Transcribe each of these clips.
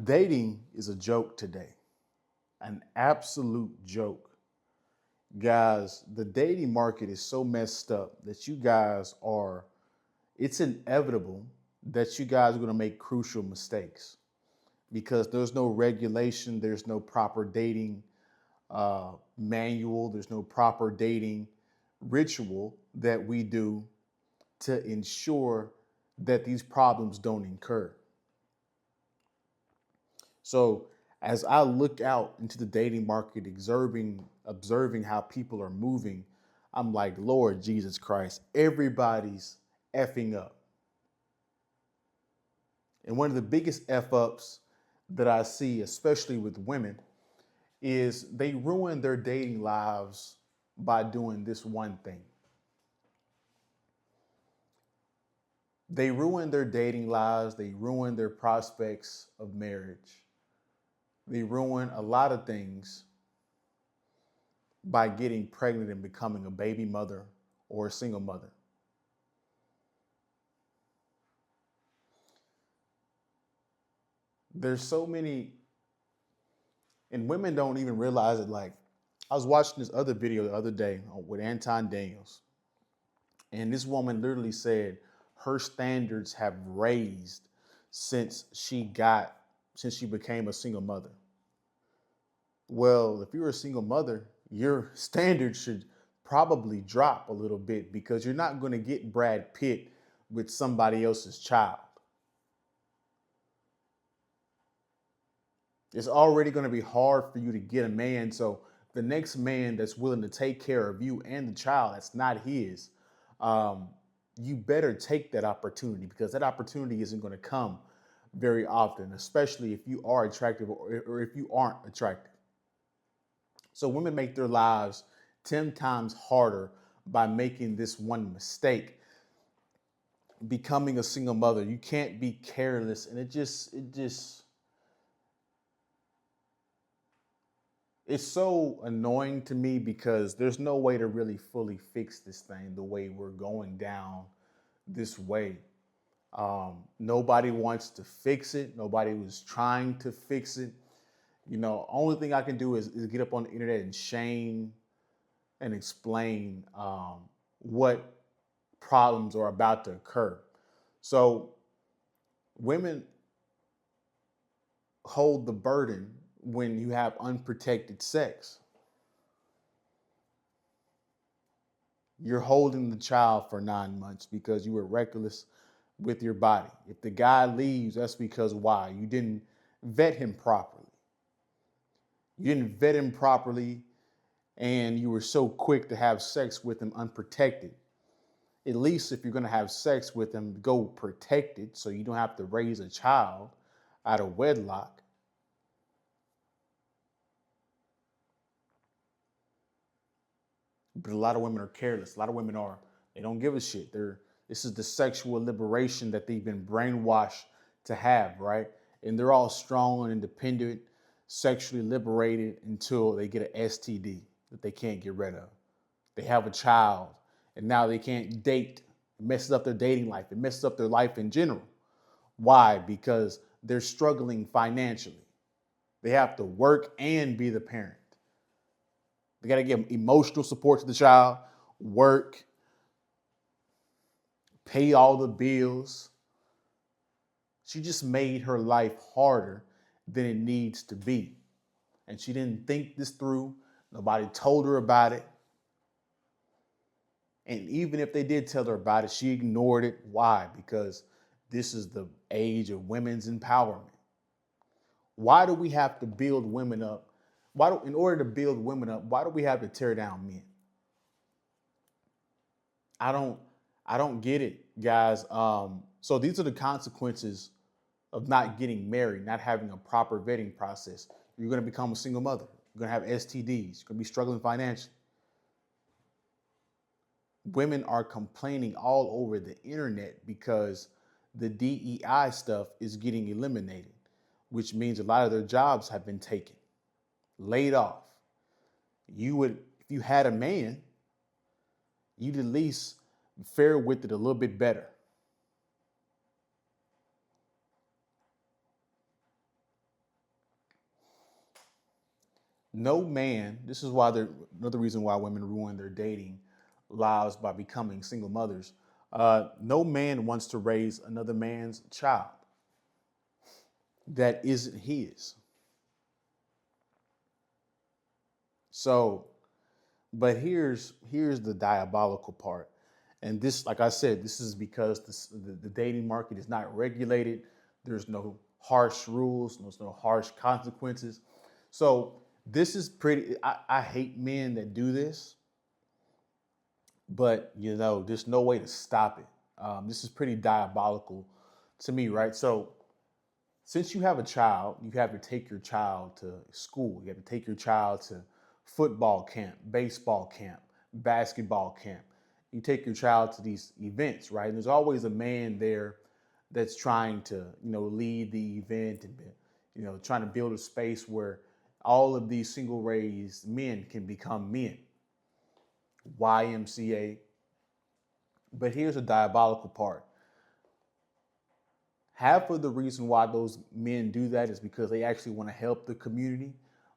Dating is a joke today, an absolute joke. Guys, the dating market is so messed up that it's inevitable that you guys are going to make crucial mistakes because there's no regulation, there's no proper dating manual, there's no proper dating ritual that we do to ensure that these problems don't incur. So as I look out into the dating market, observing how people are moving, I'm like, Lord Jesus Christ, everybody's effing up. And one of the biggest F ups that I see, especially with women, is they ruin their dating lives by doing this one thing. They ruin their dating lives, they ruin their prospects of marriage, they ruin a lot of things by getting pregnant and becoming a baby mother or a single mother. There's so many, and women don't even realize it. Like, I was watching this other video the other day with Anton Daniels, and this woman literally said her standards have raised since since she became a single mother. Well, if you're a single mother, your standards should probably drop a little bit because you're not going to get Brad Pitt with somebody else's child. It's already going to be hard for you to get a man. So the next man that's willing to take care of you and the child that's not his, um, you better take that opportunity because that opportunity isn't going to come very often, especially if you are attractive or if you aren't attractive. So women make their lives 10 times harder by making this one mistake, becoming a single mother. You can't be careless. And it's so annoying to me because there's no way to really fully fix this thing the way we're going down this way. Nobody wants to fix it. Nobody was trying to fix it. Only thing I can do is get up on the internet and shame and explain what problems are about to occur. So women hold the burden when you have unprotected sex. You're holding the child for 9 months because you were reckless with your body. If the guy leaves, that's because why? You didn't vet him properly. You didn't vet him properly and you were so quick to have sex with him unprotected. At least if you're going to have sex with him, go protected so you don't have to raise a child out of wedlock. But a lot of women are careless. A lot of women they don't give a shit. This is the sexual liberation that they've been brainwashed to have, right? And they're all strong and independent, sexually liberated until they get an STD that they can't get rid of. They have a child and now they can't date. It messes up their dating life. It messes up their life in general. Why? Because they're struggling financially. They have to work and be the parent. They got to give emotional support to the child, work, pay all the bills. She just made her life harder than it needs to be. And she didn't think this through. Nobody told her about it. And even if they did tell her about it, she ignored it. Why? Because this is the age of women's empowerment. Why do we have to build women up? In order to build women up, why do we have to tear down men? I don't get it, guys. So these are the consequences of not getting married, not having a proper vetting process. You're going to become a single mother. You're going to have STDs. You're going to be struggling financially. Women are complaining all over the internet because the DEI stuff is getting eliminated, which means a lot of their jobs have been taken, laid off. If you had a man, you'd at least fare with it a little bit better. No man, this is why another reason why women ruin their dating lives by becoming single mothers. No man wants to raise another man's child that isn't his. So, but here's the diabolical part. And this, like I said, this is because the dating market is not regulated. There's no harsh rules. There's no harsh consequences. So this is pretty. I hate men that do this, but there's no way to stop it. This is pretty diabolical to me, right? So since you have a child, you have to take your child to school. You have to take your child to football camp, baseball camp, basketball camp. You take your child to these events, right? And there's always a man there that's trying to, lead the event and, trying to build a space where all of these single raised men can become men. YMCA. But here's the diabolical part. Half of the reason why those men do that is because they actually want to help the community.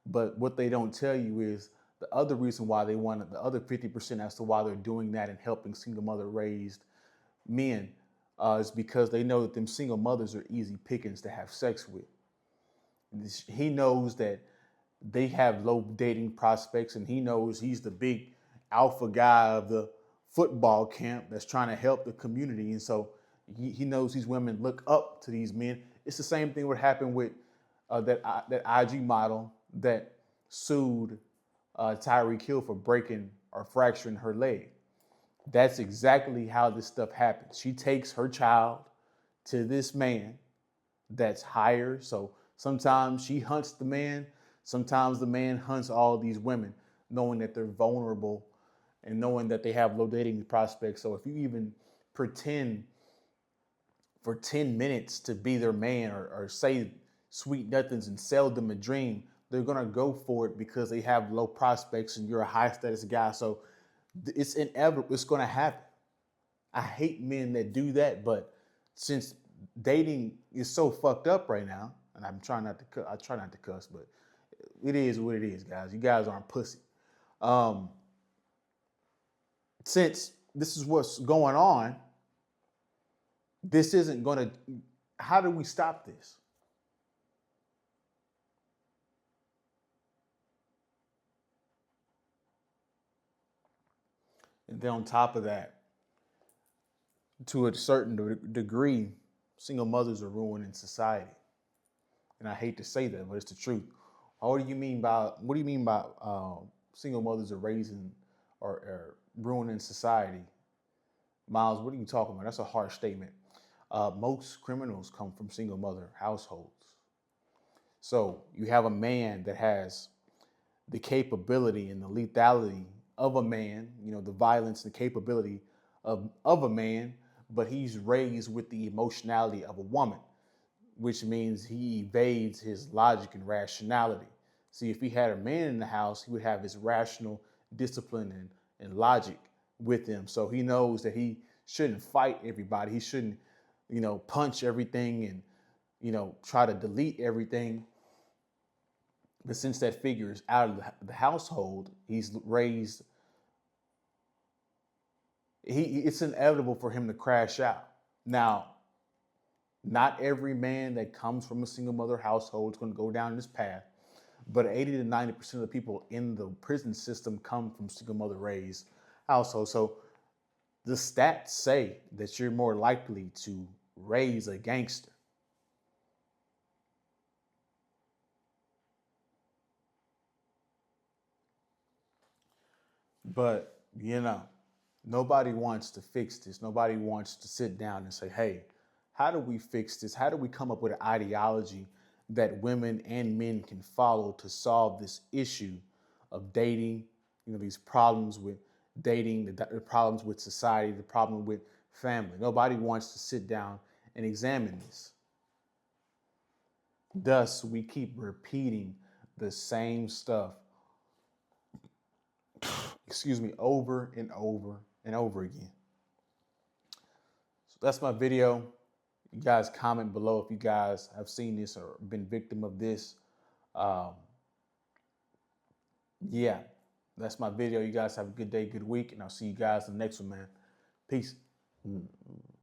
But what they don't tell you is the other reason why they want it, the other 50% as to why they're doing that and helping single mother raised men is because they know that them single mothers are easy pickings to have sex with. He knows that they have low dating prospects, and he knows he's the big alpha guy of the football camp that's trying to help the community. And so he knows these women look up to these men. It's the same thing what happened with that IG model that sued Tyreek Hill for breaking or fracturing her leg. That's exactly how this stuff happens. She takes her child to this man that's higher. So sometimes she hunts the man. Sometimes the man hunts all of these women, knowing that they're vulnerable and knowing that they have low dating prospects. So if you even pretend for 10 minutes to be their man or say sweet nothings and sell them a dream, they're going to go for it because they have low prospects and you're a high status guy. So it's inevitable. It's going to happen. I hate men that do that, but since dating is so fucked up right now, and I'm trying not to, I try not to cuss, but it is what it is, guys. You guys aren't pussy. Since this is what's going on, this isn't going to, how do we stop this? And then on top of that, to a certain degree, single mothers are ruining society. And I hate to say that, but it's the truth. What do you mean by single mothers are raising or ruining society? Miles, what are you talking about? That's a harsh statement. Most criminals come from single mother households. So you have a man that has the capability and the lethality of a man, the violence and capability of a man, but he's raised with the emotionality of a woman, which means he evades his logic and rationality. See, if he had a man in the house, he would have his rational discipline and logic with him. So he knows that he shouldn't fight everybody. He shouldn't, punch everything and, try to delete everything. But since that figure is out of the household, he's raised, it's inevitable for him to crash out. Now, not every man that comes from a single mother household is going to go down this path, but 80 to 90% of the people in the prison system come from single mother raised households. So the stats say that you're more likely to raise a gangster. But, nobody wants to fix this. Nobody wants to sit down and say, hey, how do we fix this? How do we come up with an ideology that women and men can follow to solve this issue of dating, these problems with dating, the problems with society, the problem with family? Nobody wants to sit down and examine this. Thus, we keep repeating the same stuff, over and over and over again. So that's my video. You guys comment below if you guys have seen this or been victim of this. Yeah, that's my video. You guys have a good day, good week, and I'll see you guys in the next one, man. Peace.